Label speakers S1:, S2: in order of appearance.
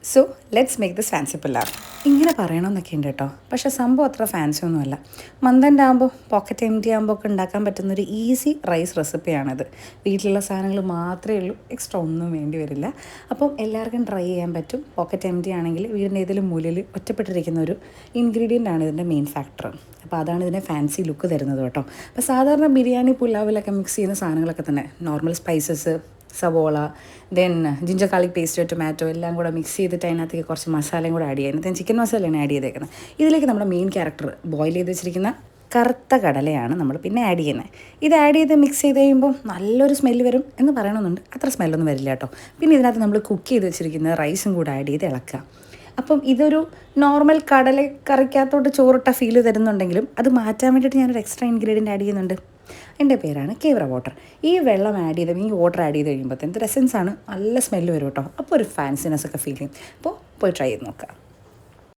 S1: So let's make this fancy pulao. ഇങ്ങനെ പറയണമെന്നൊക്കെ ഉണ്ട് കേട്ടോ, പക്ഷേ സംഭവം അത്ര ഫാൻസി ഒന്നുമല്ല. മന്ദൻ്റെ ആകുമ്പോൾ പോക്കറ്റ് എം ടി ആകുമ്പോൾ ഒക്കെ ഉണ്ടാക്കാൻ പറ്റുന്നൊരു ഈസി റൈസ് റെസിപ്പിയാണിത്. വീട്ടിലുള്ള സാധനങ്ങൾ മാത്രമേ ഉള്ളൂ, എക്സ്ട്രാ ഒന്നും വേണ്ടി വരില്ല. അപ്പം എല്ലാവർക്കും ട്രൈ ചെയ്യാൻ പറ്റും. പോക്കറ്റ് എം ടി ആണെങ്കിൽ വീടിൻ്റെ ഏതെങ്കിലും മൂലയിൽ ഒറ്റപ്പെട്ടിരിക്കുന്ന ഒരു ഇൻഗ്രീഡിയൻ്റ് ആണ് ഇതിൻ്റെ മെയിൻ ഫാക്ടർ. അപ്പോൾ അതാണ് ഇതിനെ ഫാൻസി ലുക്ക് തരുന്നത് കേട്ടോ. അപ്പോൾ സാധാരണ ബിരിയാണി പുലാവിലൊക്കെ മിക്സ് ചെയ്യുന്ന സാധനങ്ങളൊക്കെ തന്നെ നോർമൽ സ്പൈസസ്, സവോള, then ginger garlic paste, tomato എല്ലാം കൂടെ മിക്സ് ചെയ്തിട്ട് അതിനകത്തേക്ക് കുറച്ച് മസാലയും കൂടെ ആഡ് ചെയ്യുന്നത്. ദെൻ ചിക്കൻ മസാലയാണ് ആഡ് ചെയ്തേക്കുന്നത്. ഇതിലേക്ക് നമ്മുടെ മെയിൻ ക്യാരക്ടർ ബോയിൽ ചെയ്ത് വെച്ചിരിക്കുന്ന കറുത്ത കടലയാണ് നമ്മൾ പിന്നെ ആഡ് ചെയ്യുന്നത്. ഇത് ആഡ് ചെയ്ത് മിക്സ് ചെയ്ത് കഴിയുമ്പോൾ നല്ലൊരു സ്മെല്ല് വരും എന്ന് പറയണമെന്നുണ്ട്. അത്ര സ്മെല്ലൊന്നും വരില്ല കേട്ടോ. പിന്നെ ഇതിനകത്ത് നമ്മൾ കുക്ക് ചെയ്ത് വെച്ചിരിക്കുന്ന റൈസും കൂടെ ആഡ് ചെയ്ത് ഇളക്കുക. അപ്പം ഇതൊരു നോർമൽ കടലക്കറിക്കകത്തോട്ട് ചോറിട്ട ഫീല് തരുന്നുണ്ടെങ്കിലും അത് മാറ്റാൻ വേണ്ടിയിട്ട് ഞാനൊരു എക്സ്ട്രാ ഇൻഗ്രീഡിയൻറ്റ് ആഡ് ചെയ്യുന്നുണ്ട്. എൻ്റെ പേരാണ് കേവറ വാട്ടർ. ഈ വെള്ളം ആഡ് ചെയ്ത് ഈ വാട്ടർ ആഡ് ചെയ്ത് കഴിയുമ്പോഴത്തേന് എസെൻസാണ്, നല്ല സ്മെല്ല് വരും കേട്ടോ. അപ്പോൾ ഒരു ഫാൻസിനെസ് ഒക്കെ ഫീൽ ചെയ്യും. അപ്പോൾ പോയി ട്രൈ ചെയ്ത് നോക്കുക.